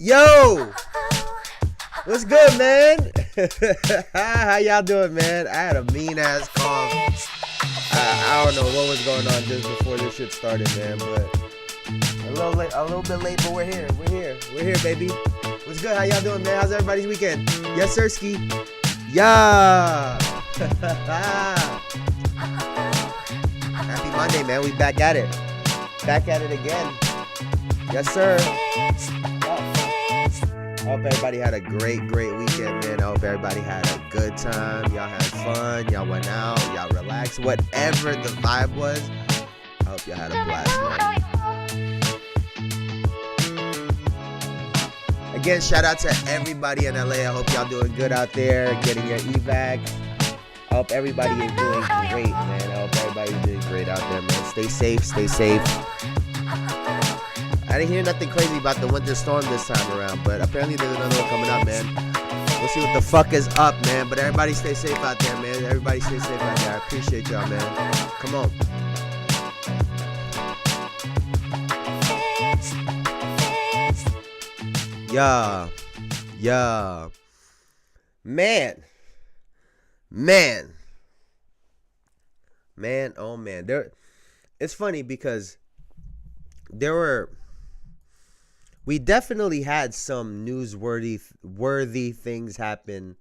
Yo, what's good, man? How y'all doing, man? I had a mean ass cough. I don't know what was going on just before this shit started, man. But a little bit late, but we're here. We're here, baby. What's good? How y'all doing, man? How's everybody's weekend? Yes, sirski. Yeah. Happy Monday, man. We back at it. Back at it again. Yes, sir. I hope everybody had a great weekend, man. I hope everybody had a good time. Y'all had fun. Y'all went out. Y'all relaxed. Whatever the vibe was, I hope y'all had a blast, man. Again, shout out to everybody in LA. I hope y'all doing good out there, getting your evac. I hope everybody is doing great, man. I hope everybody's doing great out there, man. Stay safe. I didn't hear nothing crazy about the winter storm this time around, but apparently there's another one coming up, man. We'll see what the fuck is up, man. But everybody stay safe out there, man. Everybody stay safe out there. I appreciate y'all, man. Come on. Yeah. Man, oh man. It's funny because we definitely had some newsworthy things happen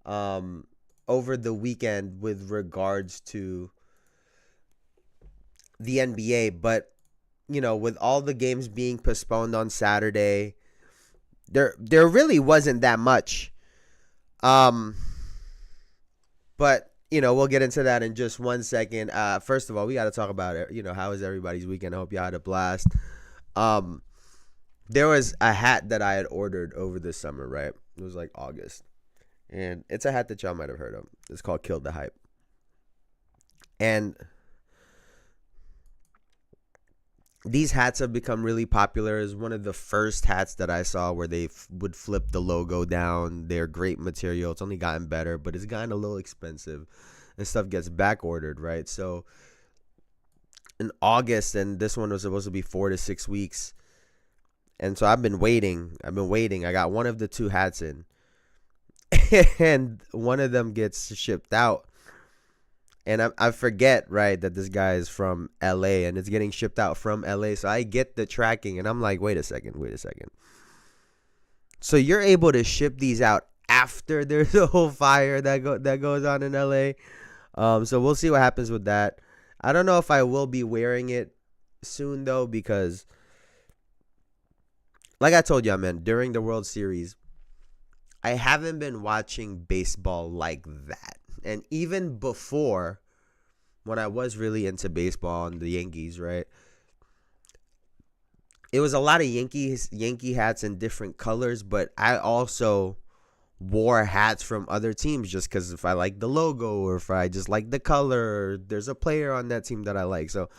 over the weekend with regards to the NBA, but you know, with all the games being postponed on Saturday, there really wasn't that much. But you know, we'll get into that in just 1 second. First of all, we got to talk about it. You know, how was everybody's weekend? I hope y'all had a blast. There was a hat that I had ordered over the summer, right? It was like August. And it's a hat that y'all might have heard of. It's called Kill the Hype. And these hats have become really popular. It's one of the first hats that I saw where they would flip the logo down. They're great material. It's only gotten better, but it's gotten a little expensive. And stuff gets back ordered, right? So in August, and this one was supposed to be 4 to 6 weeks. And so I've been waiting. I got one of the two hats in. And one of them gets shipped out. And I forget, right, that this guy is from LA and it's getting shipped out from LA. So I get the tracking and I'm like, wait a second. So you're able to ship these out after there's a whole fire that goes on in LA. So we'll see what happens with that. I don't know if I will be wearing it soon though, because like I told y'all, man, during the World Series, I haven't been watching baseball like that. And even before, when I was really into baseball and the Yankees, right, it was a lot of Yankee hats in different colors, but I also wore hats from other teams just because if I like the logo or if I just like the color, or there's a player on that team that I like. So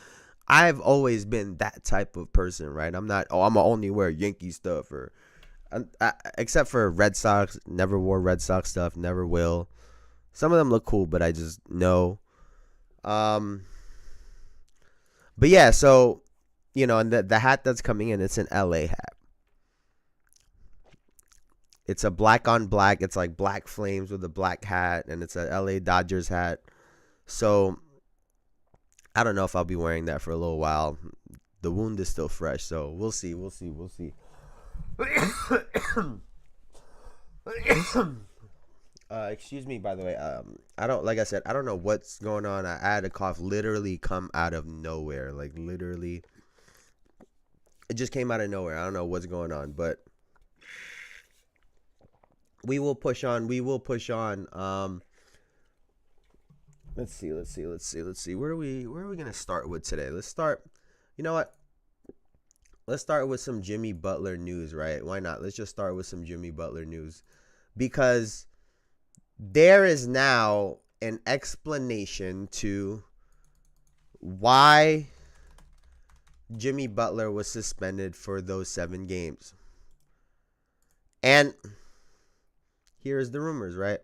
I've always been that type of person, right? I'm not, I'm only wear Yankee stuff, or except for Red Sox. Never wore Red Sox stuff, never will. Some of them look cool, but I just know. But yeah, so, you know, and the hat that's coming in, it's an LA hat. It's a black on black. It's like black flames with a black hat, and it's a LA Dodgers hat. So I don't know if I'll be wearing that for a little while. The wound is still fresh, so we'll see. Excuse me, by the way. I don't know what's going on. I had a cough literally come out of nowhere. Like literally, it just came out of nowhere. I don't know what's going on, but we will push on. Let's see. Where are we gonna start with today? You know what? Let's start with some Jimmy Butler news, right? Why not? Let's just start with some Jimmy Butler news, because there is now an explanation to why Jimmy Butler was suspended for those 7 games. And here's the rumors, right?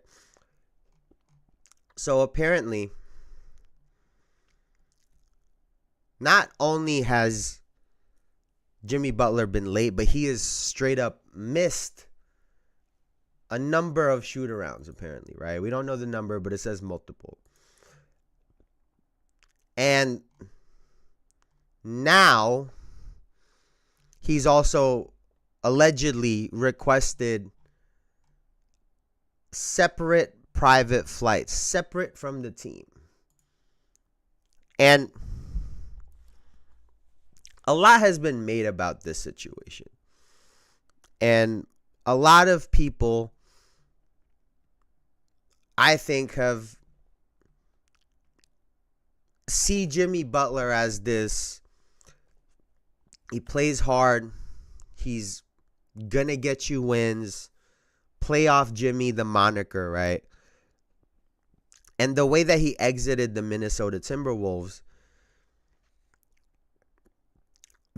So apparently, not only has Jimmy Butler been late, but he has straight up missed a number of shoot-arounds, apparently, right? We don't know the number, but it says multiple. And now he's also allegedly requested separate private flights, separate from the team. And a lot has been made about this situation. And a lot of people, I think, have see Jimmy Butler as this. He plays hard. He's gonna get you wins. Playoff Jimmy, the moniker, right? And the way that he exited the Minnesota Timberwolves,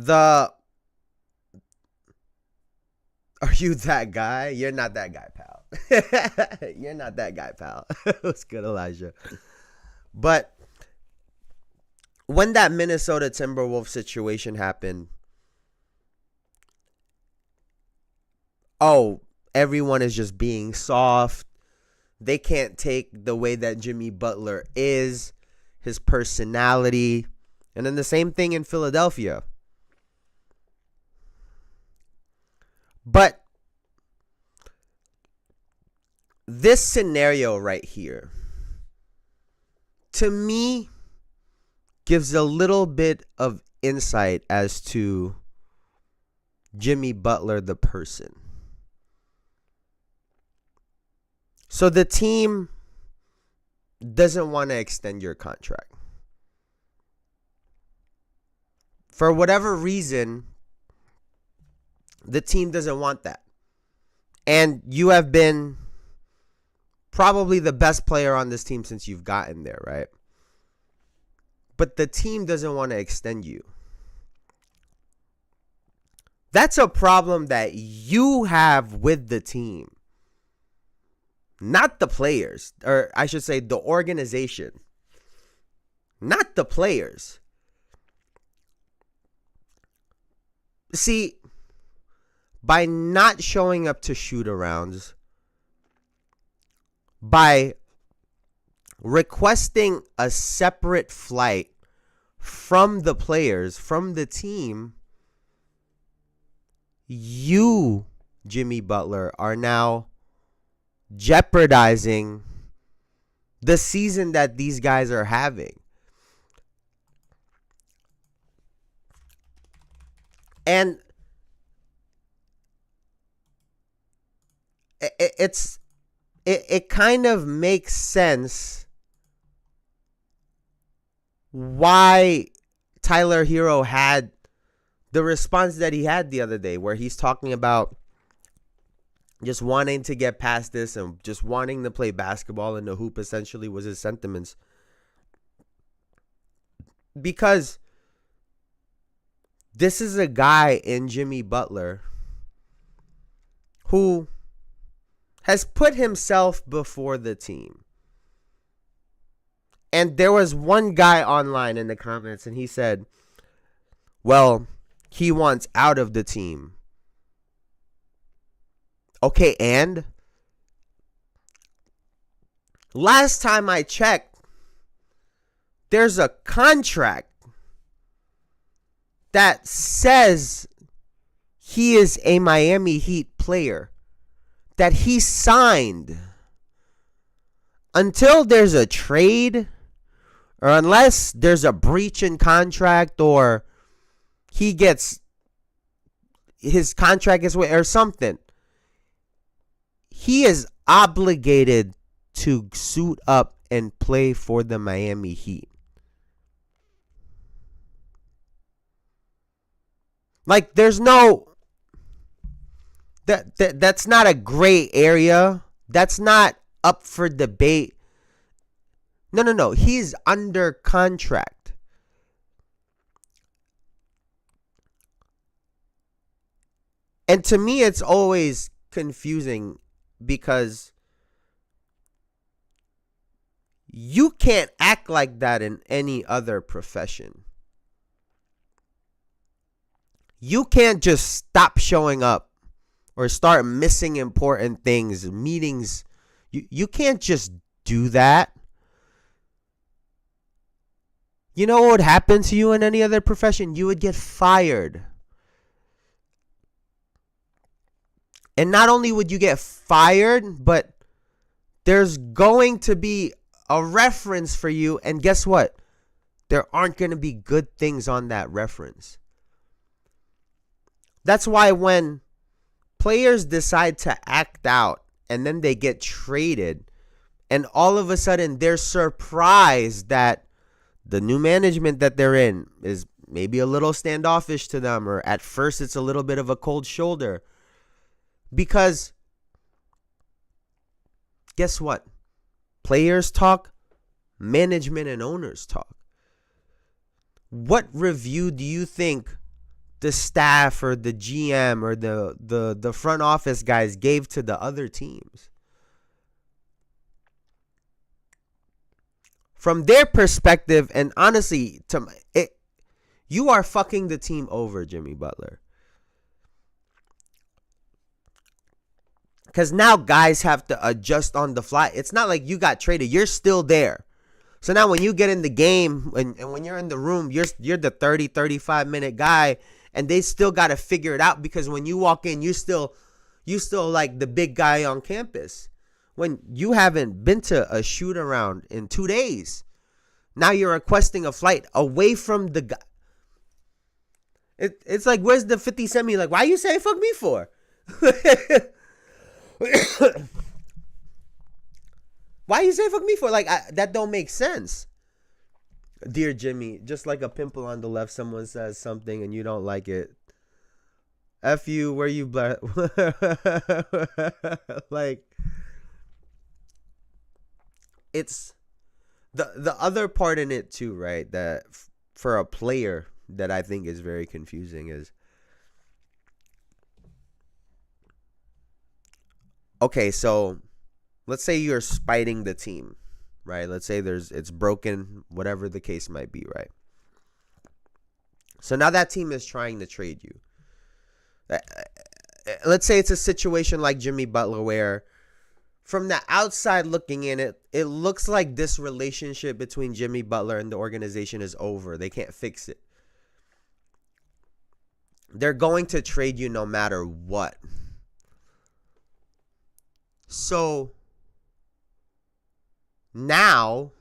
are you that guy? You're not that guy, pal. You're not that guy, pal. What's good, Elijah? But when that Minnesota Timberwolves situation happened, everyone is just being soft. They can't take the way that Jimmy Butler is, his personality. And then the same thing in Philadelphia. But this scenario right here, to me, gives a little bit of insight as to Jimmy Butler, the person. So the team doesn't want to extend your contract. For whatever reason, the team doesn't want that. And you have been probably the best player on this team since you've gotten there, right? But the team doesn't want to extend you. That's a problem that you have with the team. Not the players, or I should say the organization. Not the players. See, by not showing up to shoot-arounds, by requesting a separate flight from the players, from the team, you, Jimmy Butler, are now jeopardizing the season that these guys are having. And it kind of makes sense why Tyler Hero had the response that he had the other day, where he's talking about just wanting to get past this and just wanting to play basketball in the hoop, essentially, was his sentiments. Because this is a guy in Jimmy Butler who has put himself before the team. And there was one guy online in the comments, and he said, well, he wants out of the team. Okay, and last time I checked, there's a contract that says he is a Miami Heat player that he signed. Until there's a trade, or unless there's a breach in contract, or he gets his contract is with, or something, he is obligated to suit up and play for the Miami Heat. Like, there's no that's not a gray area. That's not up for debate. No. He's under contract. And to me, it's always confusing because you can't act like that in any other profession. you can't just stop showing up or start missing important things, meetings. You can't just do that. You know what would happen to you in any other profession? You would get fired. And not only would you get fired, but there's going to be a reference for you. And guess what? There aren't going to be good things on that reference. That's why when players decide to act out and then they get traded, and all of a sudden they're surprised that the new management that they're in is maybe a little standoffish to them, or at first it's a little bit of a cold shoulder. Because guess what? Players talk, management and owners talk. What review do you think the staff or the GM or the front office guys gave to the other teams? From their perspective, and honestly, you are fucking the team over, Jimmy Butler. Because now guys have to adjust on the fly. It's not like you got traded. You're still there. So now when you get in the game and when you're in the room, you're the 30, 35-minute guy, and they still got to figure it out, because when you walk in, you still like the big guy on campus. When you haven't been to a shoot around in 2 days, now you're requesting a flight away from the guy. It's like, where's the 50 Cent me? Like, why you say fuck me for? Why you say fuck me for? Like, that don't make sense. Dear Jimmy, just like a pimple on the left, someone says something and you don't like it. F you, where you like, it's the other part in it too, right? That for a player that I think is very confusing is, okay, so let's say you're spiting the team, right? Let's say it's broken, whatever the case might be, right? So now that team is trying to trade you. Let's say it's a situation like Jimmy Butler where from the outside looking in, it looks like this relationship between Jimmy Butler and the organization is over. They can't fix it. They're going to trade you no matter what. So now,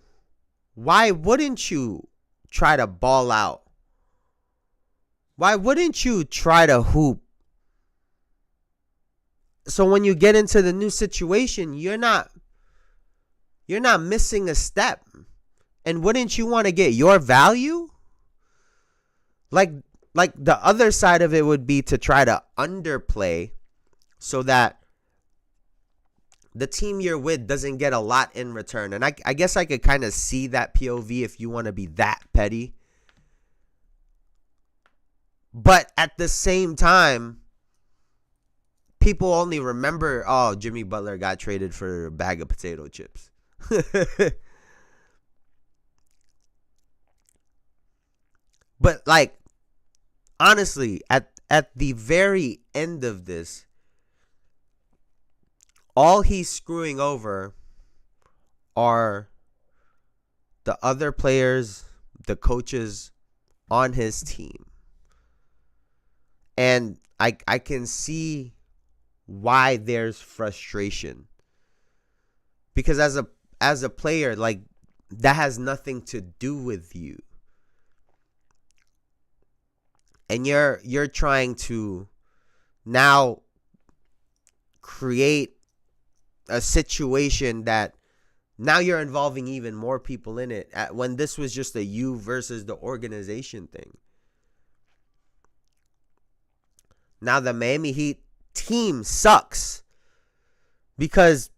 why wouldn't you try to ball out? Why wouldn't you try to hoop? So when you get into the new situation, you're not missing a step. And wouldn't you want to get your value? Like the other side of it would be to try to underplay so that the team you're with doesn't get a lot in return. And I guess I could kind of see that POV if you want to be that petty. But at the same time, people only remember, oh, Jimmy Butler got traded for a bag of potato chips. But like, honestly, at the very end of this, all he's screwing over are the other players, the coaches on his team. And I can see why there's frustration. Because as a player, like, that has nothing to do with you. And you're trying to now create a situation that now you're involving even more people in it, when this was just a you versus the organization thing. Now the Miami Heat team sucks because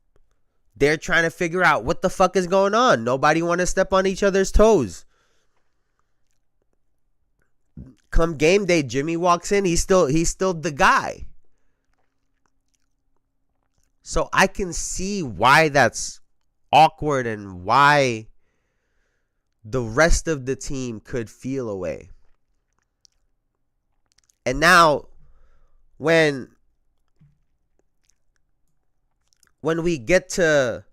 they're trying to figure out what the fuck is going on. Nobody want to step on each other's toes. Come game day, Jimmy walks in, he's still the guy. So I can see why that's awkward and why the rest of the team could feel away. And now when we get to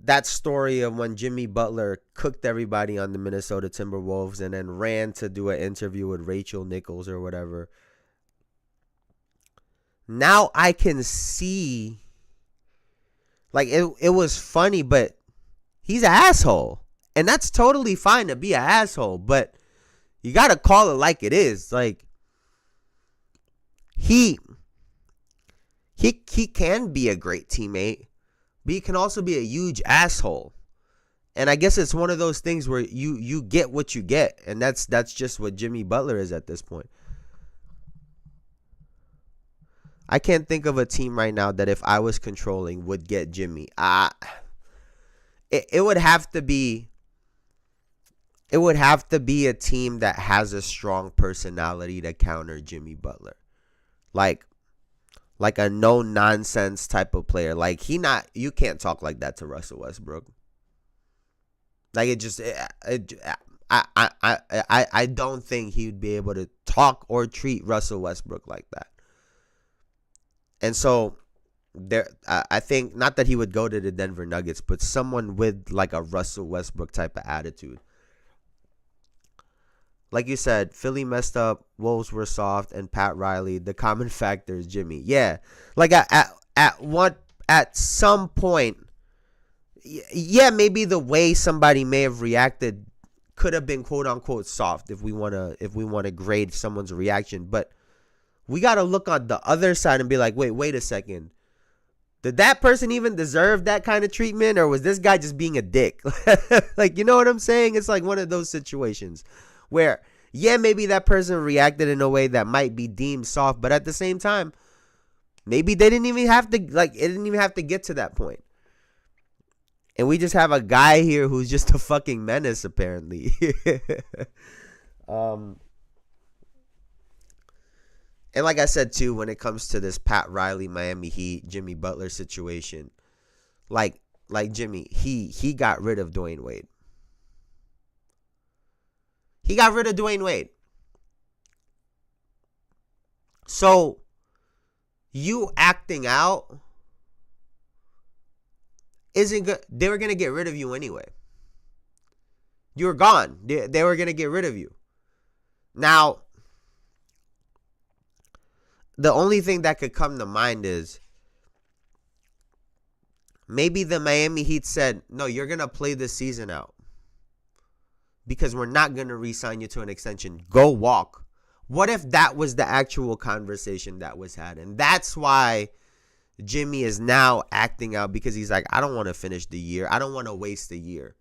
that story of when Jimmy Butler cooked everybody on the Minnesota Timberwolves and then ran to do an interview with Rachel Nichols or whatever, now I can see, like, it was funny, but he's an asshole. And that's totally fine to be an asshole, but you got to call it like it is. Like, he can be a great teammate, but he can also be a huge asshole. And I guess it's one of those things where you get what you get, and that's just what Jimmy Butler is at this point. I can't think of a team right now that if I was controlling would get Jimmy. It would have to be a team that has a strong personality to counter Jimmy Butler. Like a no-nonsense type of player. Like, you can't talk like that to Russell Westbrook. Like, I don't think he would be able to talk or treat Russell Westbrook like that. And so, I think, not that he would go to the Denver Nuggets, but someone with, like, a Russell Westbrook type of attitude. Like you said, Philly messed up, Wolves were soft, and Pat Riley, the common factor is Jimmy. Yeah, like at some point, yeah, maybe the way somebody may have reacted could have been quote unquote soft if we wanna grade someone's reaction. But we gotta look on the other side and be like, wait a second. Did that person even deserve that kind of treatment, or was this guy just being a dick? Like, you know what I'm saying? It's like one of those situations where, yeah, maybe that person reacted in a way that might be deemed soft, but at the same time, maybe they didn't even have to, like, it didn't even have to get to that point. And we just have a guy here who's just a fucking menace, apparently. And like I said, too, when it comes to this Pat Riley, Miami Heat, Jimmy Butler situation, like Jimmy, he got rid of Dwayne Wade. He got rid of Dwayne Wade. So, you acting out isn't good. They were going to get rid of you anyway. You were gone. They were going to get rid of you. Now, the only thing that could come to mind is maybe the Miami Heat said, no, you're going to play this season out, because we're not going to re-sign you to an extension. Go walk. What if that was the actual conversation that was had? And that's why Jimmy is now acting out, because he's like, I don't want to finish the year. I don't want to waste a year.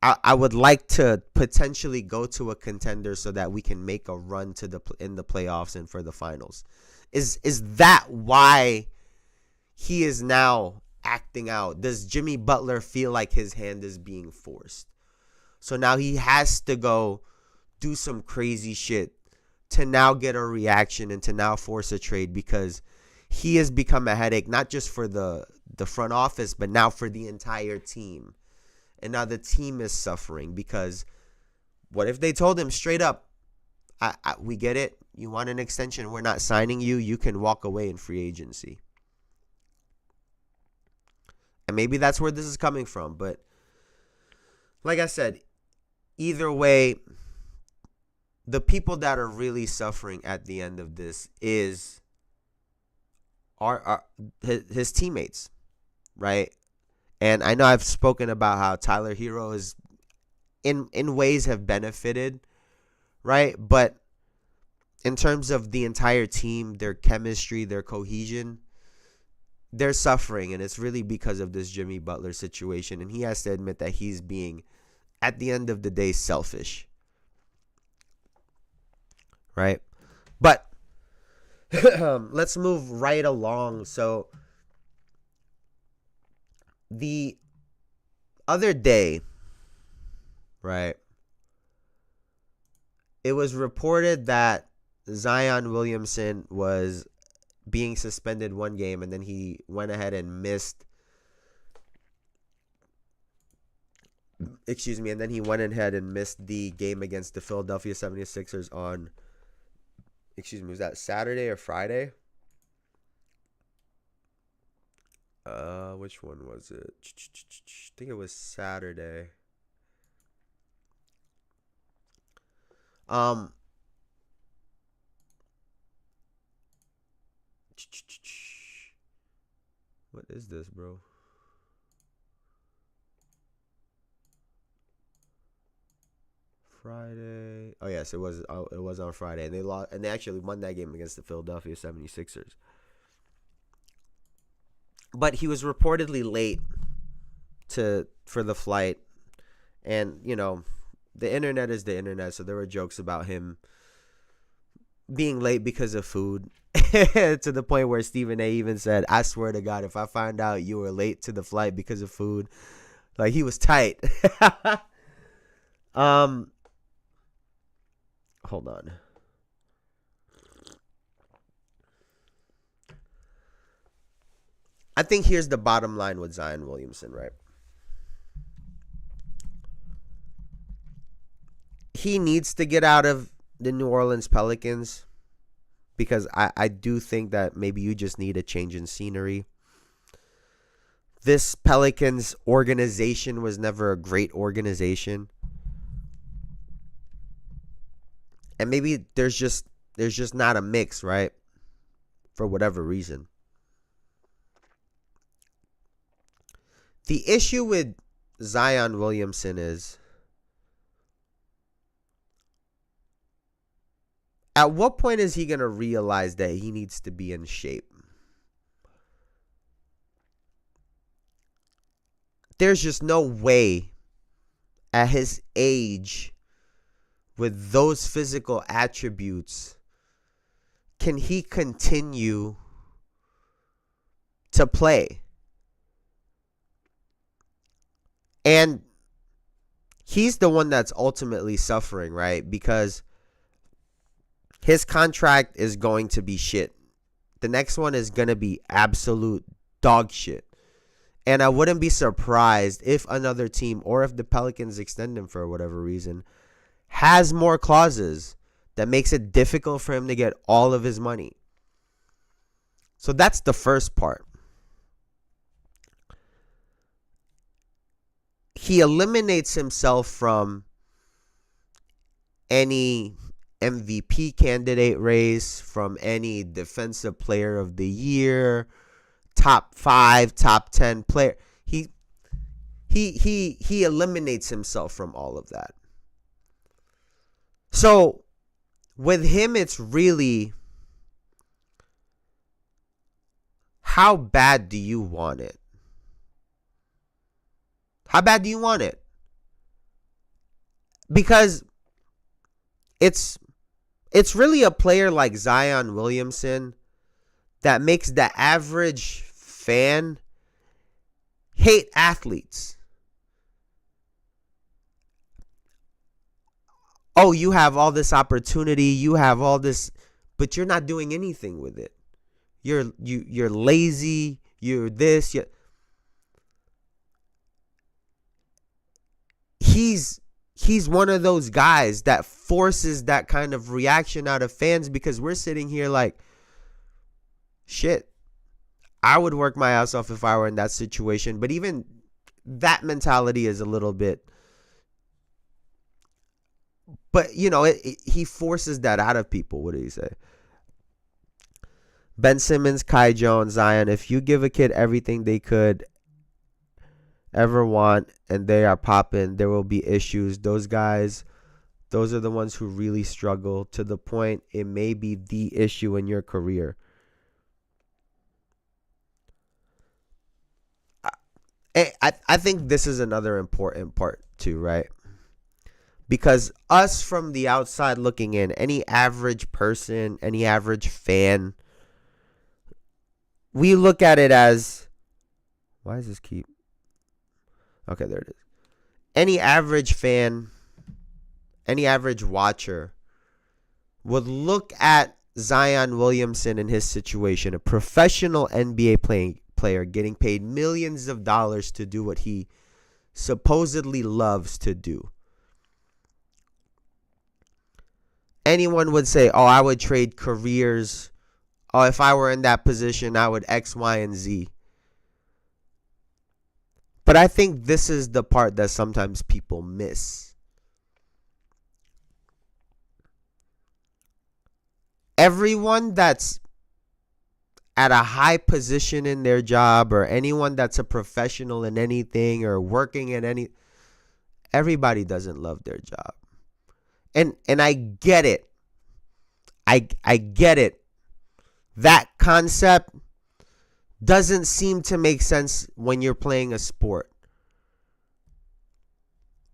I would like to potentially go to a contender so that we can make a run in the playoffs and for the finals. Is that why he is now acting out? Does Jimmy Butler feel like his hand is being forced? So now he has to go do some crazy shit to now get a reaction and to now force a trade, because he has become a headache, not just for the front office, but now for the entire team. And now the team is suffering, because what if they told him straight up, we get it. You want an extension. We're not signing you. You can walk away in free agency. And maybe that's where this is coming from. But like I said, either way, the people that are really suffering at the end of this are his teammates, right? And I know I've spoken about how Tyler Hero is in ways have benefited, right? But in terms of the entire team, their chemistry, their cohesion, they're suffering. And it's really because of this Jimmy Butler situation. And he has to admit that he's being, at the end of the day, selfish, right? But let's move right along. So the other day, right, it was reported that Zion Williamson was being suspended one game, and then he went ahead and missed Excuse me. And then he went ahead and missed the game against the Philadelphia 76ers on, was that Saturday or Friday? Which one was it? I think it was Saturday. What is this, bro? Friday. Oh yes, it was. It was on Friday, and they lost, and they actually won that game against the Philadelphia 76ers. But he was reportedly late for the flight, and the internet is the internet, so there were jokes about him being late because of food. To the point where Stephen A even said, "I swear to God, if I find out you were late to the flight because of food," like he was tight. Hold on. I think here's the bottom line with Zion Williamson, right? He needs to get out of the New Orleans Pelicans because I do think that maybe you just need a change in scenery. This Pelicans organization was never a great organization. And maybe there's just not a mix, right? For whatever reason. The issue with Zion Williamson is, at what point is he going to realize that he needs to be in shape? There's just no way at his age, with those physical attributes, can he continue to play? And he's the one that's ultimately suffering, right? Because his contract is going to be shit. The next one is going to be absolute dog shit. And I wouldn't be surprised if another team, or if the Pelicans extend him for whatever reason, has more clauses that makes it difficult for him to get all of his money. So that's the first part. He eliminates himself from any MVP candidate race, from any defensive player of the year, top 5, top 10 player. He eliminates himself from all of that. So with him, it's really, how bad do you want it? How bad do you want it? Because it's really a player like Zion Williamson that makes the average fan hate athletes. Oh, you have all this opportunity, you have all this, but you're not doing anything with it. You're lazy, you're this, He's one of those guys that forces that kind of reaction out of fans, because we're sitting here like, shit, I would work my ass off if I were in that situation. But even that mentality is a little bit, but he forces that out of people. What did he say? Ben Simmons, Kai Jones, Zion, if you give a kid everything they could ever want and they are popping, there will be issues. Those guys, those are the ones who really struggle, to the point it may be the issue in your career. I think this is another important part too, right? Because us from the outside looking in, any average person, any average fan, we look at it as, why is this keep? Okay, there it is. Any average fan, any average watcher would look at Zion Williamson in his situation, a professional NBA player getting paid millions of dollars to do what he supposedly loves to do. Anyone would say, oh, I would trade careers. Oh, if I were in that position, I would X, Y, and Z. But I think this is the part that sometimes people miss. Everyone that's at a high position in their job, or anyone that's a professional in anything or working in any, everybody doesn't love their job. And I get it. I get it. That concept doesn't seem to make sense when you're playing a sport.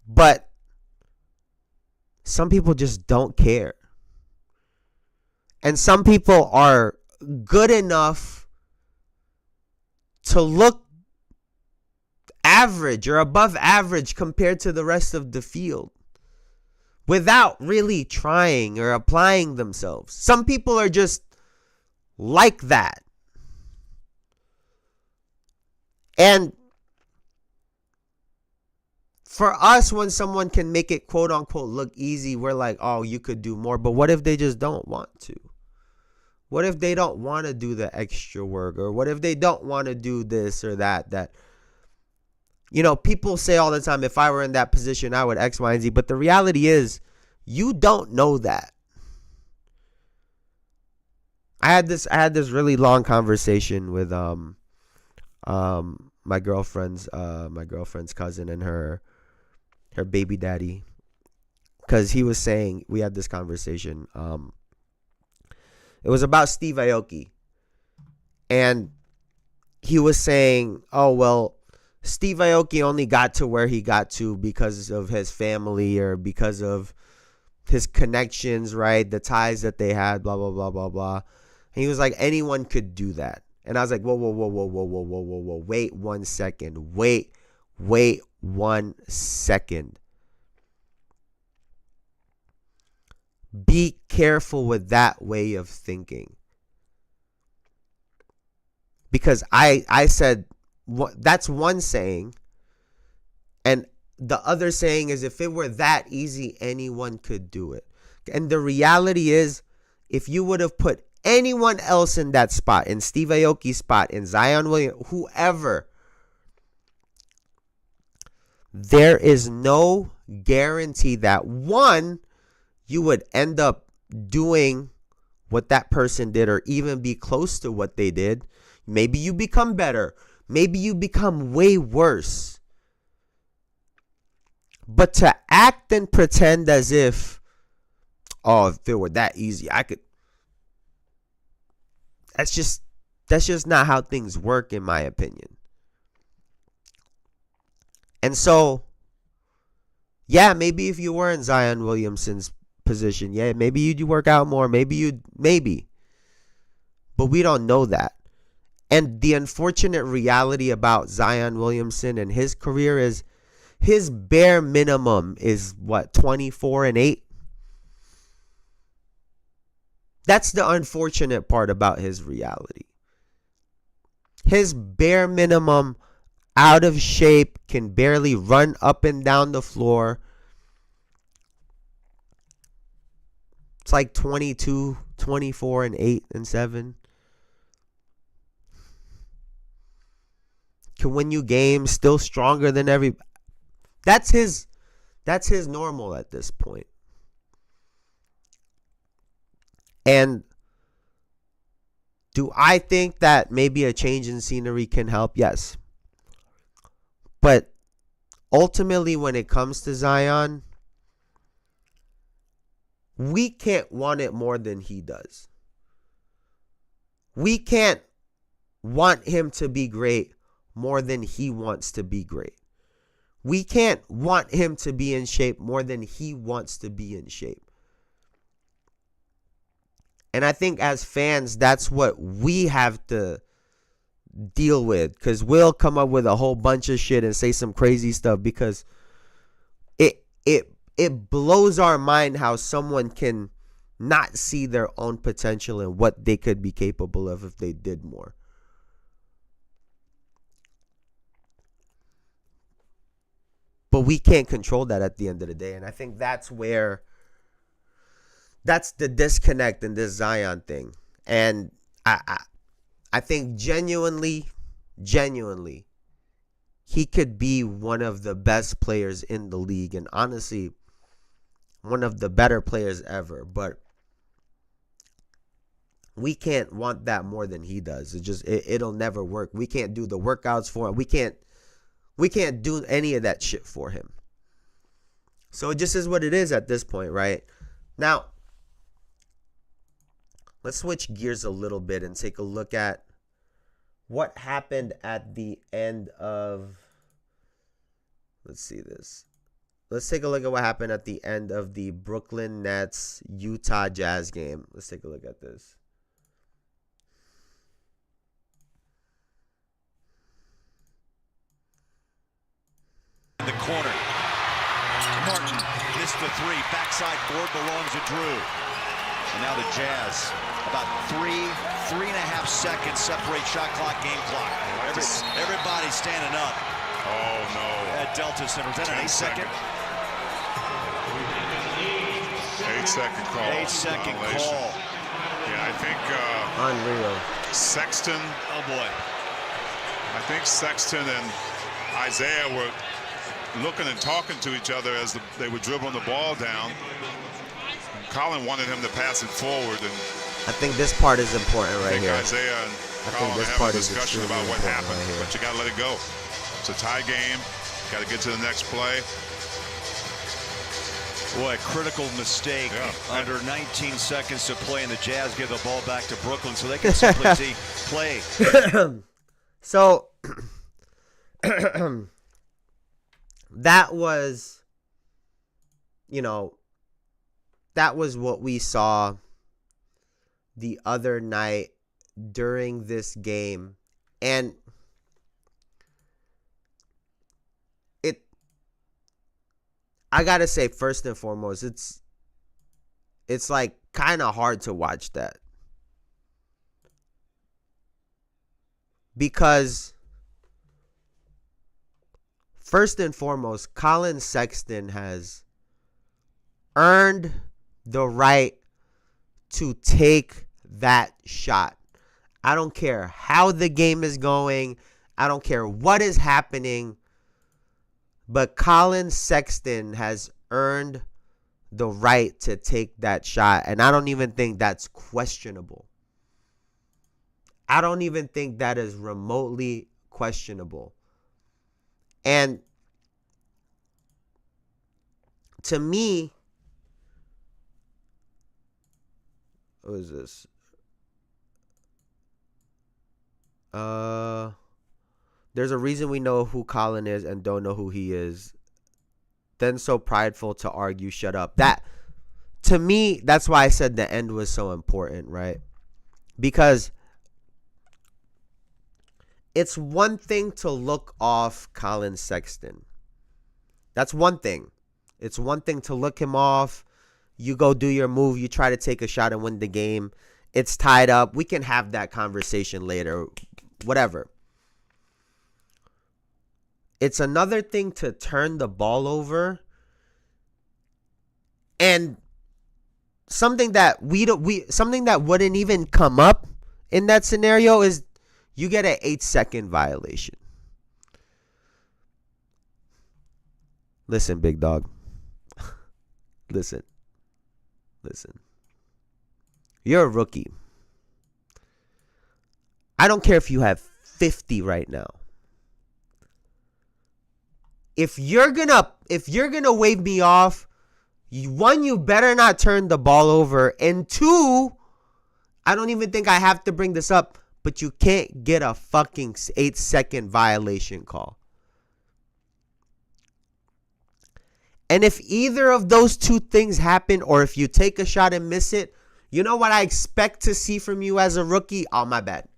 But some people just don't care. And some people are good enough to look average or above average compared to the rest of the field without really trying or applying themselves. Some people are just like that. And for us, when someone can make it quote unquote look easy, we're like, oh, you could do more. But what if they just don't want to? What if they don't want to do the extra work? Or what if they don't want to do this or that? You know, people say all the time, if I were in that position, I would X, Y, and Z. But the reality is, you don't know that. I had this really long conversation with my girlfriend's cousin and her baby daddy, because he was saying, we had this conversation. It was about Steve Aoki, and he was saying, oh, well, Steve Aoki only got to where he got to because of his family or because of his connections, right? The ties that they had, blah, blah, blah, blah, blah. And he was like, anyone could do that. And I was like, whoa, wait 1 second. Wait 1 second. Be careful with that way of thinking. Because I said, that's one saying. And the other saying is, if it were that easy, anyone could do it. And the reality is, if you would have put anyone else in that spot, in Steve Aoki's spot, in Zion Williamson, whoever, there is no guarantee that, one, you would end up doing what that person did or even be close to what they did. Maybe you become better. Maybe you become way worse. But to act and pretend as if, oh, if it were that easy, I could. That's just not how things work, in my opinion. And so, yeah, maybe if you were in Zion Williamson's position, yeah, maybe you'd work out more. Maybe. But we don't know that. And the unfortunate reality about Zion Williamson and his career is his bare minimum is what, 24-8? That's the unfortunate part about his reality. His bare minimum, out of shape, can barely run up and down the floor. It's like 22, 24, and 8 and 7. Can win you games, still stronger than every. That's his normal at this point. And do I think that maybe a change in scenery can help? Yes. But ultimately, when it comes to Zion, we can't want it more than he does. We can't want him to be great more than he wants to be great. We can't want him to be in shape more than he wants to be in shape. And I think as fans, that's what we have to deal with, because we'll come up with a whole bunch of shit and say some crazy stuff because it blows our mind how someone can not see their own potential and what they could be capable of if they did more. we can't control that at the end of the day. And I think that's the disconnect in this Zion thing. And I think genuinely, he could be one of the best players in the league. And honestly, one of the better players ever. But we can't want that more than he does. It'll never work. We can't do the workouts for him. We can't do any of that shit for him. So it just is what it is at this point, right? Now, let's switch gears a little bit and take a look at what happened at the end of... Let's see this. Let's take a look at what happened at the end of the Brooklyn Nets Utah Jazz game. Let's take a look at this. In the corner. Martin missed the three. Backside board belongs to Drew. And now the Jazz, about 3.5 seconds separate shot clock, game clock. Everybody standing up. Oh, no. At Delta Center. Was that an 8-second? 8-second call. 8-second call. Yeah, I think... Unreal. Sexton. Oh, boy. I think Sexton and Isaiah were looking and talking to each other as they were dribbling the ball down. Colin wanted him to pass it forward, and I think this part is important right here. Isaiah and Colin are having a discussion about what happened, but you got to let it go. It's a tie game. Got to get to the next play. Boy, critical mistake under 19 seconds to play, and the Jazz give the ball back to Brooklyn so they can simply see play. So that was, that was what we saw the other night during this game. And I gotta say, first and foremost, it's like kind of hard to watch that. Because first and foremost, Colin Sexton has earned the right to take that shot. I don't care how the game is going. I don't care what is happening. But Colin Sexton has earned the right to take that shot. And I don't even think that's questionable. I don't even think that is remotely questionable. And to me, what is this? There's a reason we know who Colin is and don't know who he is. Then so prideful to argue, shut up. That, to me, that's why I said the end was so important, right? Because it's one thing to look off Colin Sexton. That's one thing. It's one thing to look him off. You go do your move. You try to take a shot and win the game. It's tied up. We can have that conversation later. Whatever. It's another thing to turn the ball over, and something that something that wouldn't even come up in that scenario is you get an 8-second violation. Listen, big dog. Listen. You're a rookie. I don't care if you have 50 right now. If you're gonna wave me off, one, you better not turn the ball over, and two, I don't even think I have to bring this up, but you can't get a fucking 8-second violation call. And if either of those two things happen, or if you take a shot and miss it, you know what I expect to see from you as a rookie? Oh, my bad.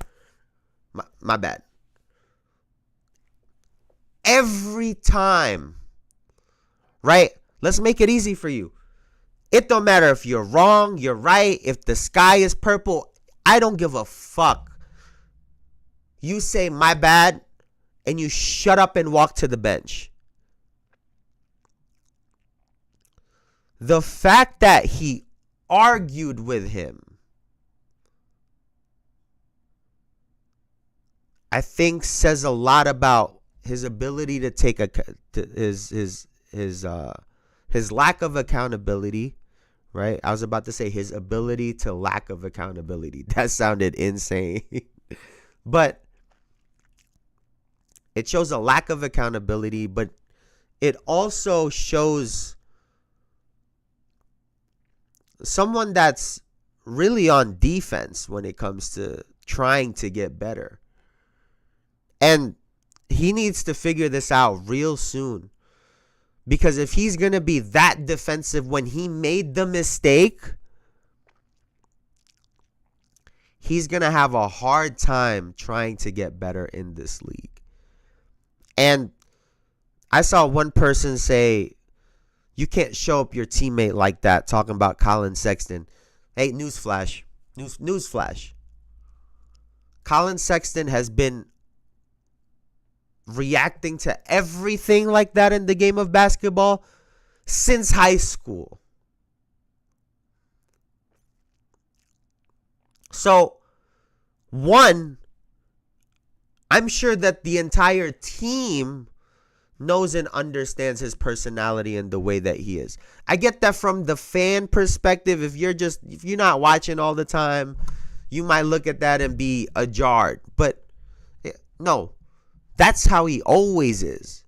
My bad. Every time, right? Let's make it easy for you. It don't matter if you're wrong, you're right, if the sky is purple. I don't give a fuck. You say my bad and you shut up and walk to the bench. the fact that he argued with him, I think says a lot about his ability to take his lack of accountability, right? I was about to say his ability to lack of accountability. That sounded insane. But it shows a lack of accountability, but it also shows someone that's really on defense when it comes to trying to get better. And he needs to figure this out real soon. Because if he's going to be that defensive when he made the mistake, he's going to have a hard time trying to get better in this league. And I saw one person say, you can't show up your teammate like that, talking about Colin Sexton. Hey, newsflash. Newsflash. Colin Sexton has been reacting to everything like that in the game of basketball since high school. So, one, I'm sure that the entire team knows and understands his personality and the way that he is. I get that from the fan perspective. If you're not watching all the time, you might look at that and be ajarred. But no, that's how he always is.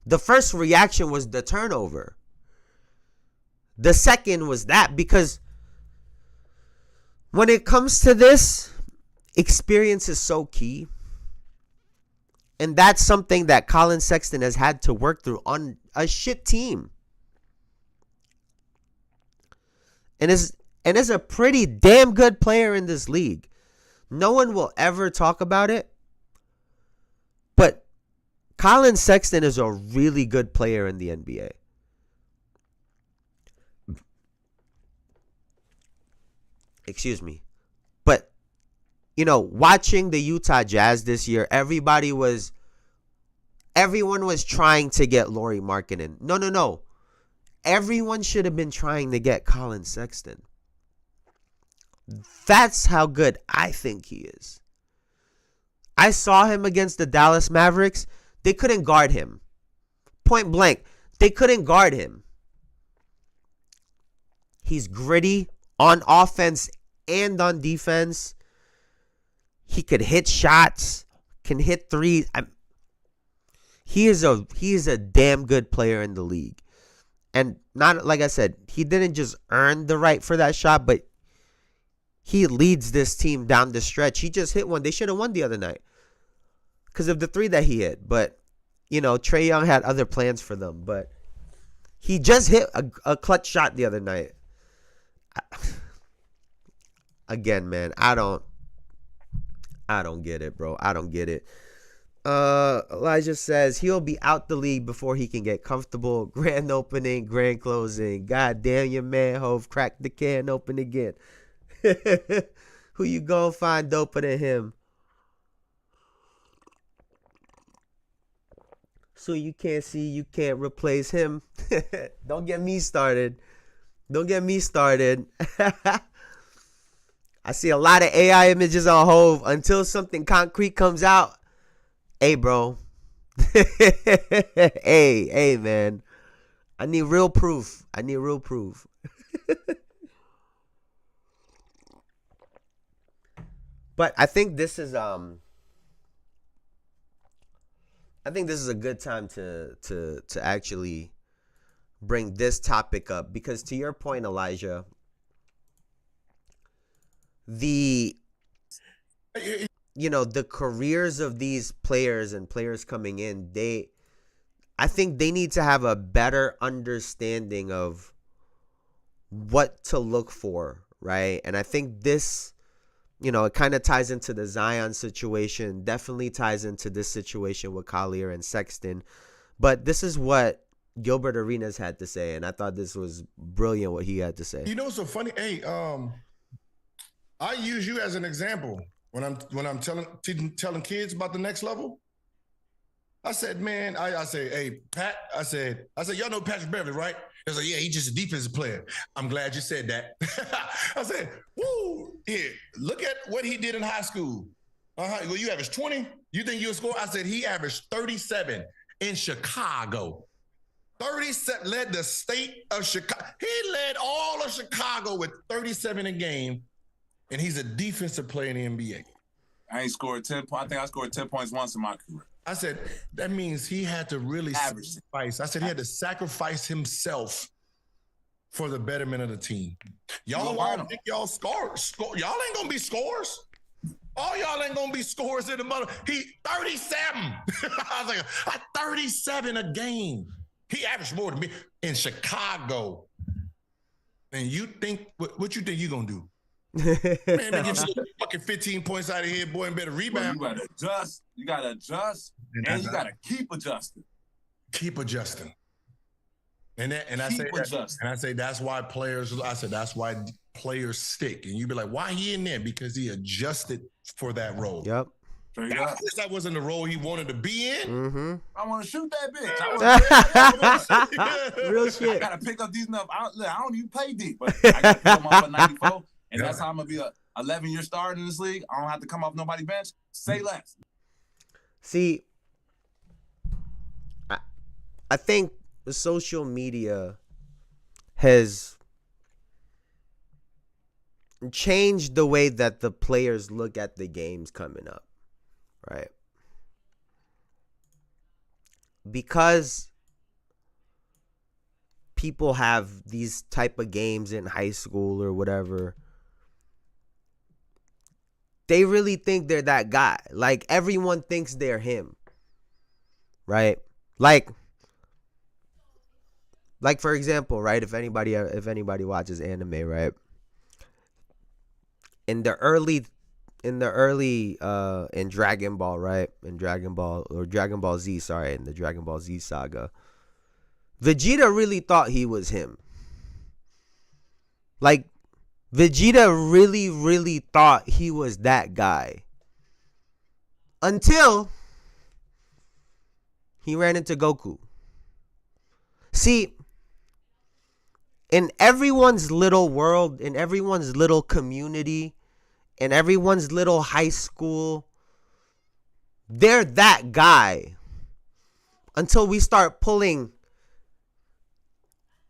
The first reaction was the turnover. The second was that, because when it comes to this, experience is so key. And that's something that Colin Sexton has had to work through on a shit team. And is a pretty damn good player in this league. No one will ever talk about it. But Colin Sexton is a really good player in the NBA. Excuse me. But, watching the Utah Jazz this year, everyone was trying to get Lauri Markkanen. No. Everyone should have been trying to get Colin Sexton. That's how good I think he is. I saw him against the Dallas Mavericks. They couldn't guard him. Point blank. They couldn't guard him. He's gritty on offense and on defense. He could hit shots, can hit threes. He is a damn good player in the league. And not, like I said, he didn't just earn the right for that shot, but he leads this team down the stretch. He just hit one. They should have won the other night because of the three that he hit. But, Trae Young had other plans for them. But he just hit a clutch shot the other night. Again, man, I don't get it, bro. I don't get it. Elijah says he'll be out the league before he can get comfortable. Grand opening, grand closing. God damn, your man Hove cracked the can open again. Who you gonna find doper than him? So you can't see, you can't replace him. Don't get me started. I see a lot of AI images on Hove until something concrete comes out. Hey, bro. Hey, man. I need real proof. But I think this is a good time to actually bring this topic up, because to your point, Elijah, the careers of these players and players coming in, I think they need to have a better understanding of what to look for, right? And I think this, it kind of ties into the Zion situation, definitely ties into this situation with Collier and Sexton. But this is what Gilbert Arenas had to say, and I thought this was brilliant what he had to say. What's so funny? Hey, I use you as an example when I'm telling kids about the next level. I said, man, I said, hey, Pat, I said, y'all know Patrick Beverly, right? I was like, yeah, he's just a defensive player. I'm glad you said that. I said, woo, here, look at what he did in high school. Well, you averaged 20? You think you'll score? I said, he averaged 37 in Chicago. 37, led the state of Chicago. He led all of Chicago with 37 a game, and he's a defensive player in the NBA. I ain't scored 10 points. I think I scored 10 points once in my career. I said, that means he had to really sacrifice. I said he had to sacrifice himself for the betterment of the team. Y'all all think y'all score. Y'all ain't going to be scorers. All y'all ain't going to be scorers in the mother. He 37. I was like, 37 a game. He averaged more than me in Chicago. And you think, what you think you going to do? Man, they get you fucking 15 points out of here, boy, and better rebound. Well, you gotta adjust, and you gotta keep adjusting. Keep adjusting. And I say that's why players stick. And you be like, why he in there? Because he adjusted for that role. Yep. That wasn't the role he wanted to be in. Mm-hmm. I want to shoot that bitch. Real shit. I gotta pick up these enough. I don't even play deep, but I gotta pick them up at 94. And that's how I'm going to be a 11-year starter in this league. I don't have to come off nobody's bench. Say less. See, I think the social media has changed the way that the players look at the games coming up, right? Because people have these type of games in high school or whatever, they really think they're that guy. Like, everyone thinks they're him, right? Like for example, right? If anybody watches anime, right? In Dragon Ball, right? In Dragon Ball Z, sorry, in the Dragon Ball Z saga, Vegeta really thought he was him. Like, Vegeta really, really thought he was that guy. Until he ran into Goku. See, in everyone's little world, in everyone's little community, in everyone's little high school, they're that guy. Until we start pulling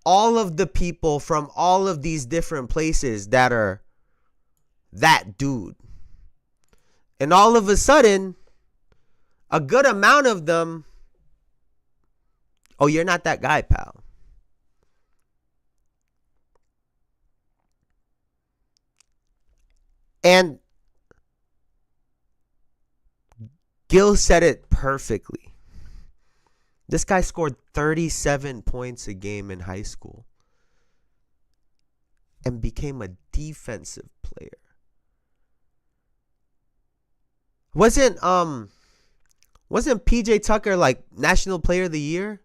all of the people from all of these different places that are that dude. And all of a sudden, a good amount of them, oh, you're not that guy, pal. And Gil said it perfectly. This guy scored 37 points a game in high school and became a defensive player. Wasn't PJ Tucker like National Player of the Year?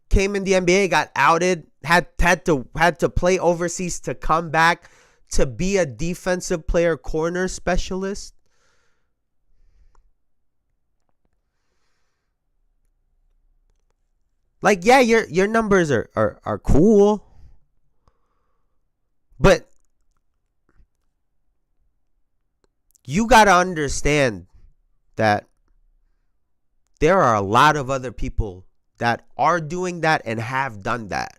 Came in the NBA, got outed, had to play overseas to come back to be a defensive player corner specialist. Like, yeah, your numbers are cool. But you got to understand that there are a lot of other people that are doing that and have done that.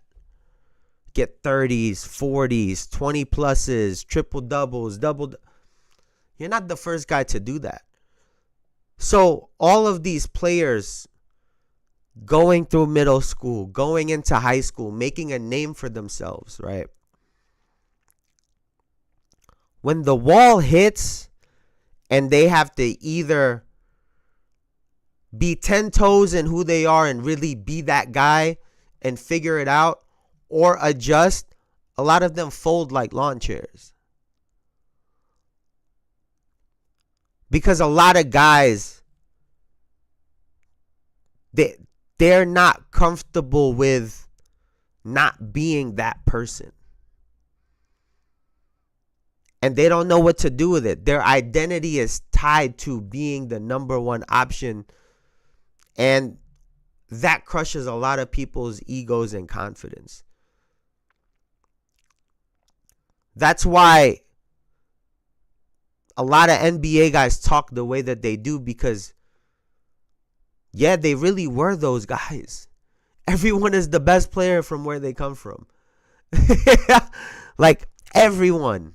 Get 30s, 40s, 20 pluses, triple doubles, You're not the first guy to do that. So all of these players going through middle school, going into high school, making a name for themselves, right? When the wall hits and they have to either be 10 toes in who they are and really be that guy and figure it out, or adjust, a lot of them fold like lawn chairs. Because a lot of guys, they're not comfortable with not being that person. and they don't know what to do with it. Their identity is tied to being the number one option, and that crushes a lot of people's egos and confidence. That's why a lot of NBA guys talk the way that they do, because, yeah, they really were those guys. Everyone is the best player from where they come from. Like, everyone.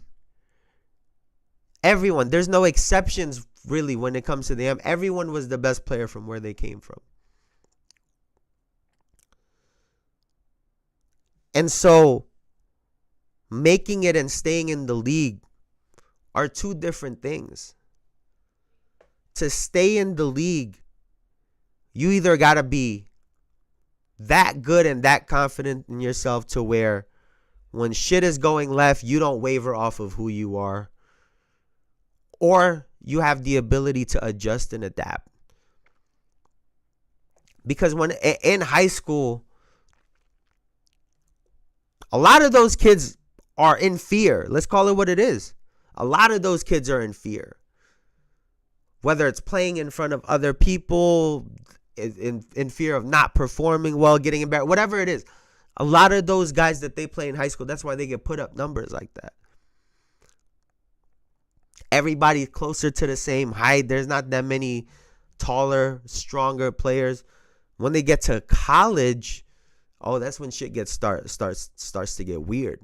There's no exceptions, really, when it comes to them. Everyone was the best player from where they came from. And so, making it and staying in the league are two different things. To stay in the league, you either got to be that good and that confident in yourself to where when shit is going left, you don't waver off of who you are, or you have the ability to adjust and adapt. Because when in high school, a lot of those kids are in fear. Let's call it what it is. A lot of those kids are in fear. Whether it's playing in front of other people, in fear of not performing well, getting embarrassed, whatever it is. A lot of those guys that they play in high school, that's why they get put up numbers like that. Everybody's closer to the same height. There's not that many taller, stronger players. When they get to college, oh, that's when shit starts to get weird.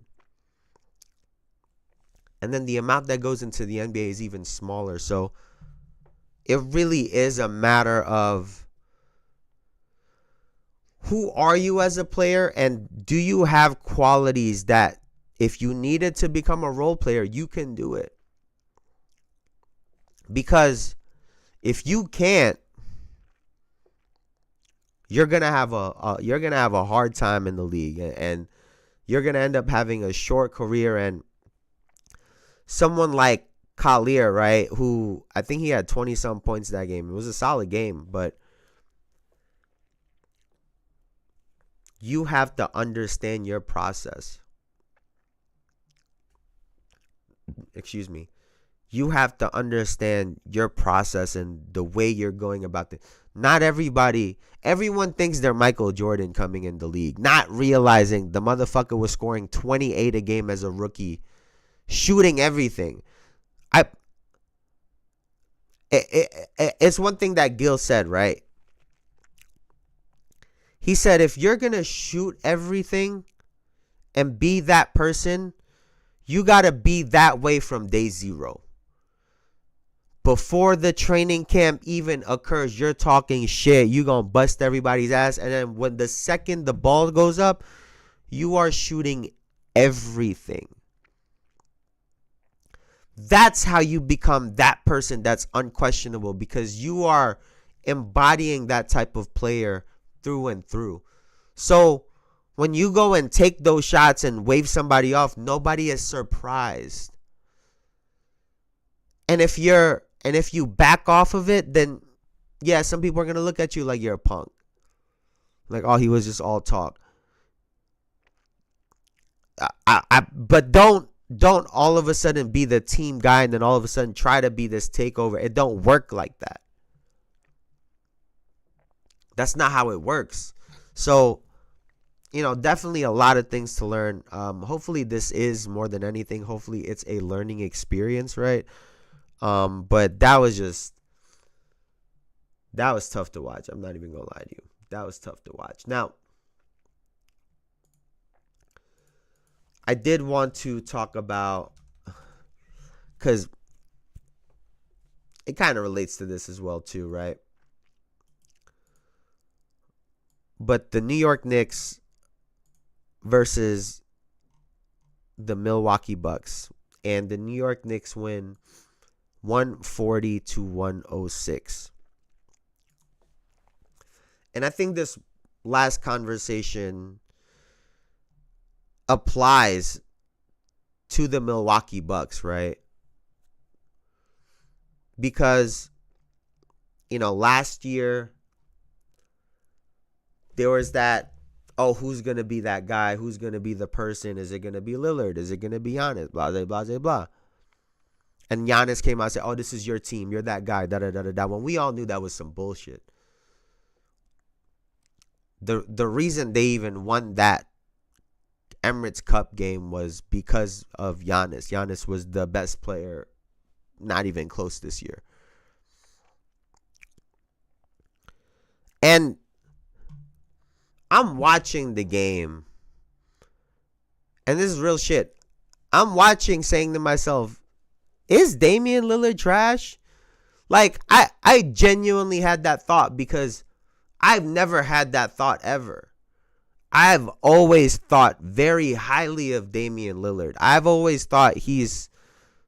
And then the amount that goes into the NBA is even smaller. So it really is a matter of who are you as a player, and do you have qualities that if you needed to become a role player, you can do it. Because if you can't, you're gonna have a hard time in the league, and you're gonna end up having a short career. And someone like Collier, right, who I think he had 20-some points that game. It was a solid game, but you have to understand your process. Excuse me. You have to understand your process and the way you're going about it. Not everyone thinks they're Michael Jordan coming in the league, not realizing the motherfucker was scoring 28 a game as a rookie, shooting everything. It's one thing that Gil said, right? He said, if you're going to shoot everything and be that person, you got to be that way from day zero. Before the training camp even occurs, you're talking shit. You're going to bust everybody's ass. And then when the second the ball goes up, you are shooting everything. That's how you become that person that's unquestionable, because you are embodying that type of player through and through. So when you go and take those shots and wave somebody off, nobody is surprised. And if you back off of it, then yeah, some people are going to look at you like you're a punk. Like, oh, he was just all talk. But don't all of a sudden be the team guy and then all of a sudden try to be this takeover. It don't work like that. That's not how it works. So, definitely a lot of things to learn. Hopefully this is more than anything. Hopefully it's a learning experience, right? But that was tough to watch. I'm not even gonna lie to you. That was tough to watch. Now, I did want to talk about, because it kind of relates to this as well too, right? But the New York Knicks versus the Milwaukee Bucks, and the New York Knicks win 140-106. And I think this last conversation applies to the Milwaukee Bucks, right? Because, last year there was that, oh, who's going to be that guy? Who's going to be the person? Is it going to be Lillard? Is it going to be Giannis? Blah, blah, blah, blah. And Giannis came out and said, oh, this is your team. You're that guy. Da-da-da-da-da. When we all knew that was some bullshit. The reason they even won that Emirates Cup game was because of Giannis. Giannis was the best player, not even close this year. And I'm watching the game, and this is real shit. I'm watching, saying to myself, is Damian Lillard trash? Like, I genuinely had that thought, because I've never had that thought ever. I've always thought very highly of Damian Lillard. I've always thought he's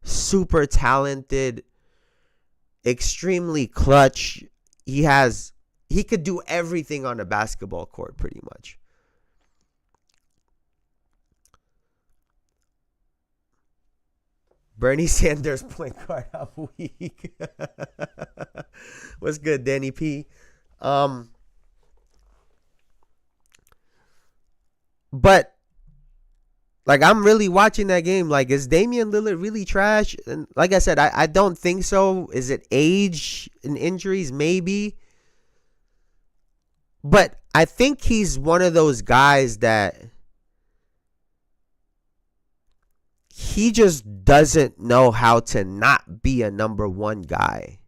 super talented, extremely clutch. He could do everything on a basketball court, pretty much. Bernie Sanders point guard of the week. What's good, Danny P? But, like, I'm really watching that game. Like, is Damian Lillard really trash? And like I said, I don't think so. Is it age and injuries? Maybe. But I think he's one of those guys that he just doesn't know how to not be a number one guy.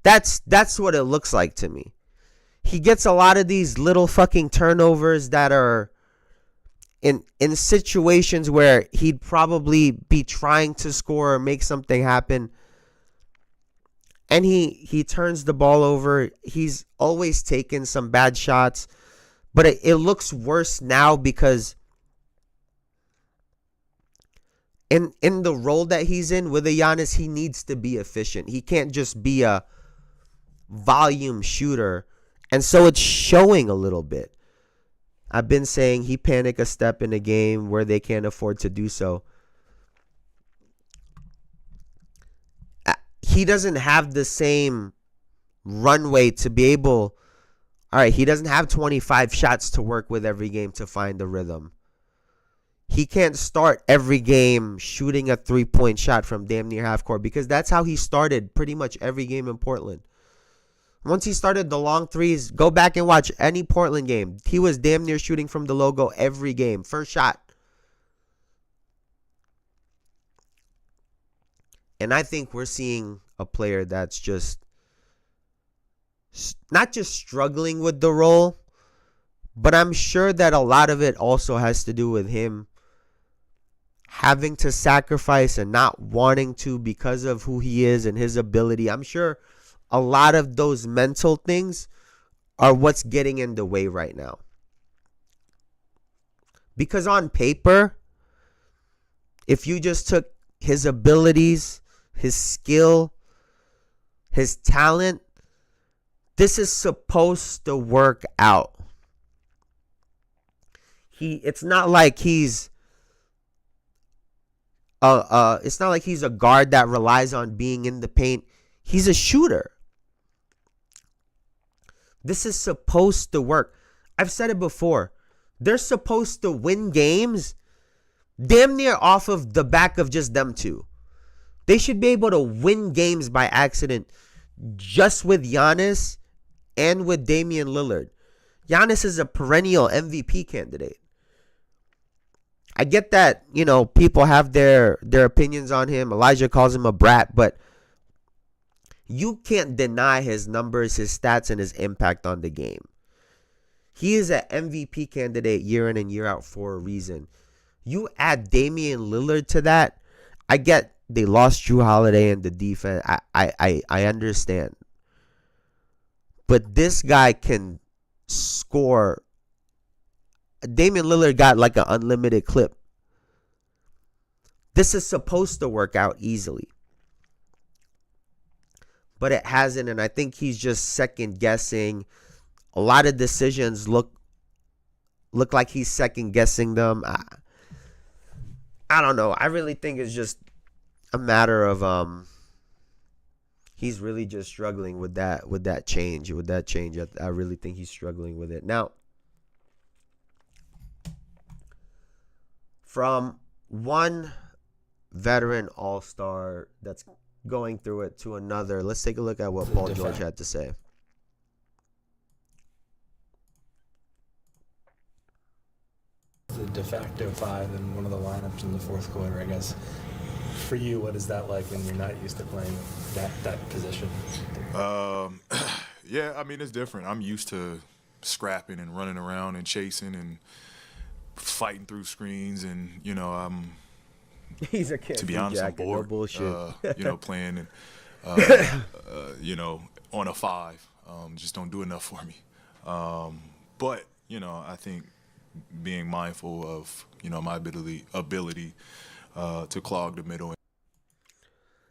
That's what it looks like to me. He gets a lot of these little fucking turnovers that are in situations where he'd probably be trying to score or make something happen. And he turns the ball over. He's always taken some bad shots. But it looks worse now because in the role that he's in with a Giannis, he needs to be efficient. He can't just be a volume shooter. And so it's showing a little bit. I've been saying he panicked a step in a game where they can't afford to do so. He doesn't have the same runway to be able. All right, he doesn't have 25 shots to work with every game to find the rhythm. He can't start every game shooting a 3-point shot from damn near half court, because that's how he started pretty much every game in Portland. Once he started the long threes, go back and watch any Portland game. He was damn near shooting from the logo every game. First shot. And I think we're seeing a player that's just not just struggling with the role, but I'm sure that a lot of it also has to do with him having to sacrifice and not wanting to because of who he is and his ability. I'm sure a lot of those mental things are what's getting in the way right now. Because on paper, if you just took his abilities, his skill, his talent, this is supposed to work out. It's not like he's a guard that relies on being in the paint. He's a shooter. This is supposed to work. I've said it before. They're supposed to win games damn near off of the back of just them two. They should be able to win games by accident just with Giannis and with Damian Lillard. Giannis is a perennial MVP candidate. I get that, people have their opinions on him. Elijah calls him a brat, but you can't deny his numbers, his stats, and his impact on the game. He is an MVP candidate year in and year out for a reason. You add Damian Lillard to that, I get they lost Jrue Holiday and the defense. I understand. But this guy can score. Damian Lillard got like an unlimited clip. This is supposed to work out easily. But it hasn't, and I think he's just second guessing. A lot of decisions look like he's second guessing them. I don't know. I really think it's just a matter of he's really just struggling with that change. I really think he's struggling with it. Now, from one veteran all-star that's going through it to another. Let's take a look at what Paul George had to say. The de facto 5 in one of the lineups in the fourth quarter, I guess. For you, what is that like when you're not used to playing that position? Yeah, I mean, it's different. I'm used to scrapping and running around and chasing and fighting through screens, and I'm He's a to be honest, I'm bored. No bullshit. Playing and on a 5, just don't do enough for me. But I think being mindful of my ability to clog the middle.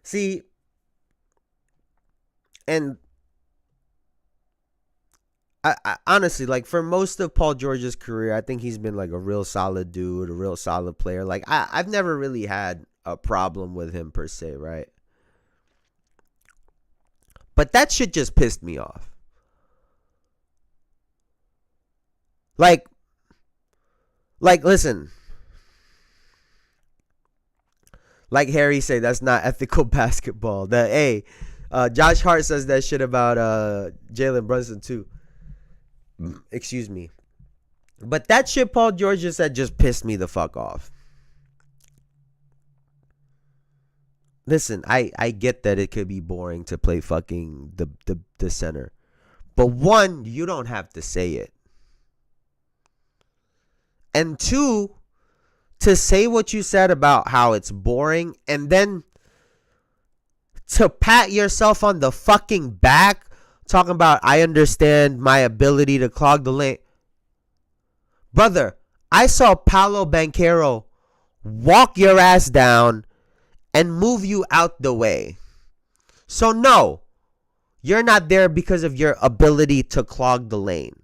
See, and I honestly, like, for most of Paul George's career, I think he's been like a real solid dude, a real solid player. Like, I've never really had a problem with him per se, right? But that shit just pissed me off. Like, listen. Like Harry say, that's not ethical basketball. Josh Hart says that shit about Jalen Brunson too. Excuse me. But that shit Paul George just said just pissed me the fuck off. Listen, I get that it could be boring to play fucking the center. But one, you don't have to say it. And two, to say what you said about how it's boring and then to pat yourself on the fucking back talking about I understand my ability to clog the lane. Brother, I saw Paolo Banchero walk your ass down and move you out the way. So no, you're not there because of your ability to clog the lane.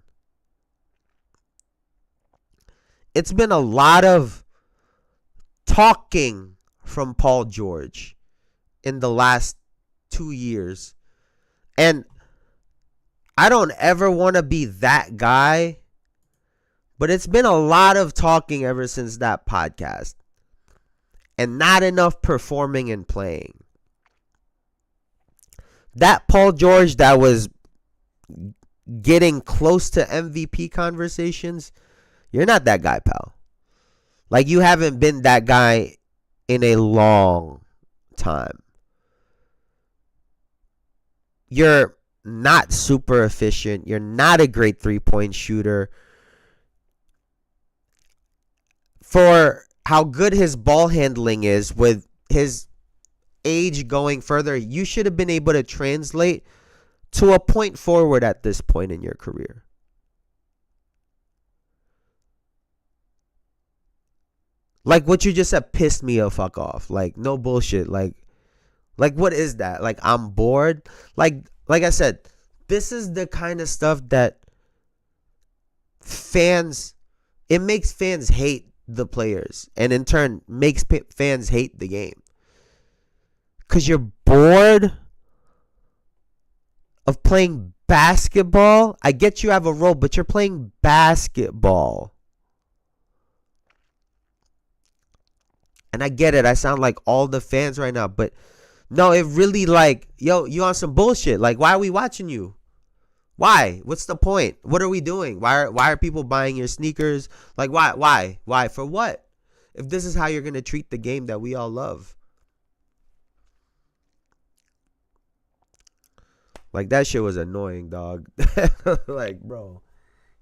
It's been a lot of talking from Paul George in the last 2 years. And I don't ever want to be that guy, but it's been a lot of talking ever since that podcast. And not enough performing and playing. That Paul George that was getting close to MVP conversations, you're not that guy, pal. Like, you haven't been that guy in a long time. You're not super efficient. You're not a great three-point shooter. For how good his ball handling is with his age going further, you should have been able to translate to a point forward at this point in your career. Like, what you just said pissed me a fuck off. Like, no bullshit. Like what is that? Like, I'm bored. Like I said, this is the kind of stuff that it makes fans hate the players, and in turn makes fans hate the game. Because you're bored of playing basketball. I get you have a role, but you're playing basketball. And I get it. I sound like all the fans right now. But no, it really like, yo, you on some bullshit. Like, why are we watching you? Why? What's the point? What are we doing? Why are people buying your sneakers? Like, why? Why? For what? If this is how you're going to treat the game that we all love. Like, that shit was annoying, dog. Like, bro,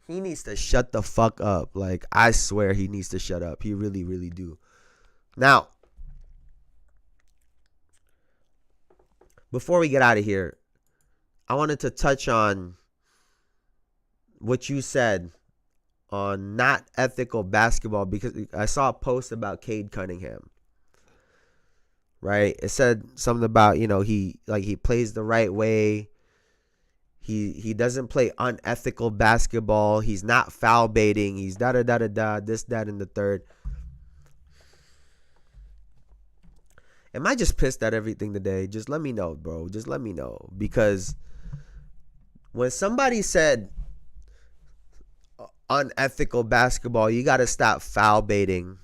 he needs to shut the fuck up. Like, I swear he needs to shut up. He really, really do. Now, before we get out of here, I wanted to touch on what you said on not ethical basketball, because I saw a post about Cade Cunningham. Right? It said something about, he plays the right way. He doesn't play unethical basketball. He's not foul baiting. He's da-da-da-da-da, this, that, and the third. Am I just pissed at everything today? Just let me know, bro. Just let me know. Because when somebody said unethical basketball, you got to stop foul baiting,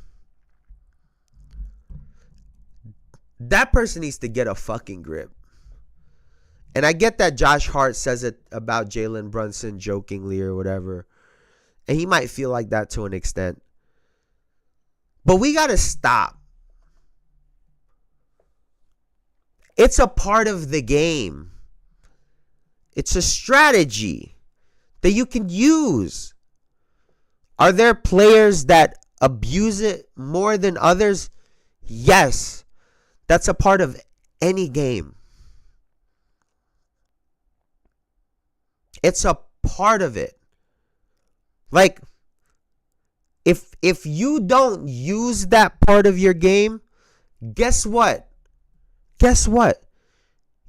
that person needs to get a fucking grip. And I get that Josh Hart says it about Jalen Brunson jokingly or whatever. And he might feel like that to an extent. But we got to stop. It's a part of the game. It's a strategy that you can use. Are there players that abuse it more than others? Yes. That's a part of any game. It's a part of it. Like, if you don't use that part of your game, guess what? Guess what?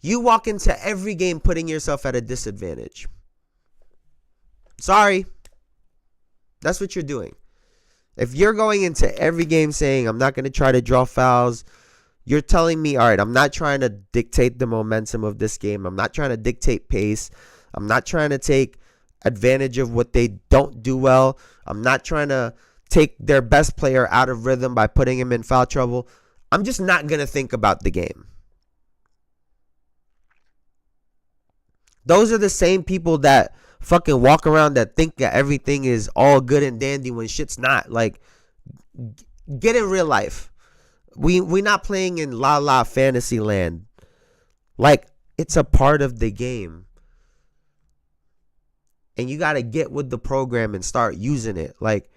You walk into every game putting yourself at a disadvantage. Sorry. That's what you're doing. If you're going into every game saying, I'm not going to try to draw fouls, you're telling me, all right, I'm not trying to dictate the momentum of this game. I'm not trying to dictate pace. I'm not trying to take advantage of what they don't do well. I'm not trying to take their best player out of rhythm by putting him in foul trouble. I'm just not going to think about the game. Those are the same people that fucking walk around that think that everything is all good and dandy when shit's not. Like, get in real life. We not playing in la la fantasy land. Like, it's a part of the game. And you got to get with the program and start using it. Like,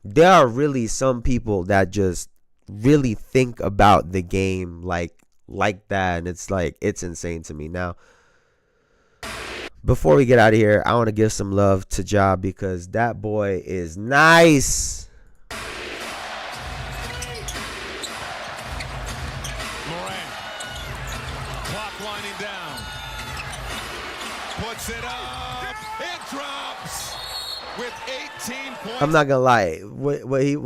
there are really some people that just really think about the game like that. And it's like, it's insane to me. Now, before we get out of here, I want to give some love to Ja because that boy is nice. Morant. Clock winding down. Puts it up. It drops with 18 points. I'm not gonna lie. What he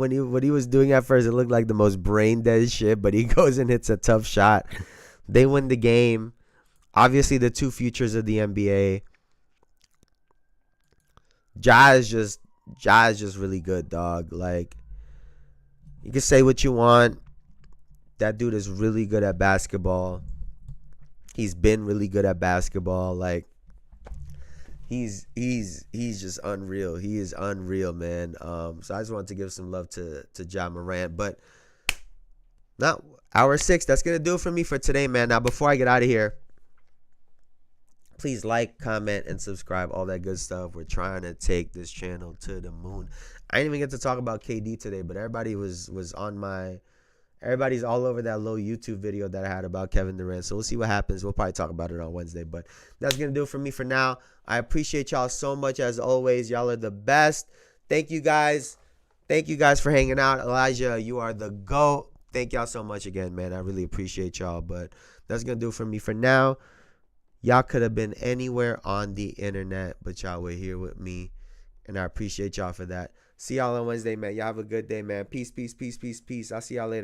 was doing at first, it looked like the most brain dead shit. But he goes and hits a tough shot. They win the game. Obviously, the two futures of the NBA. Ja is just really good, dog. Like, you can say what you want. That dude is really good at basketball. He's been really good at basketball. Like, he's just unreal. He is unreal, man. So I just wanted to give some love to Ja Morant. But now, hour 6, that's gonna do it for me for today, man. Now, before I get out of here, please like, comment, and subscribe. All that good stuff. We're trying to take this channel to the moon. I didn't even get to talk about KD today, but everybody was on my. Everybody's all over that little YouTube video that I had about Kevin Durant. So we'll see what happens. We'll probably talk about it on Wednesday. But that's going to do it for me for now. I appreciate y'all so much as always. Y'all are the best. Thank you guys. Thank you guys for hanging out. Elijah, you are the GOAT. Thank y'all so much again, man. I really appreciate y'all. But that's going to do it for me for now. Y'all could have been anywhere on the internet, but y'all were here with me. And I appreciate y'all for that. See y'all on Wednesday, man. Y'all have a good day, man. Peace, peace, peace, peace, peace. I'll see y'all later.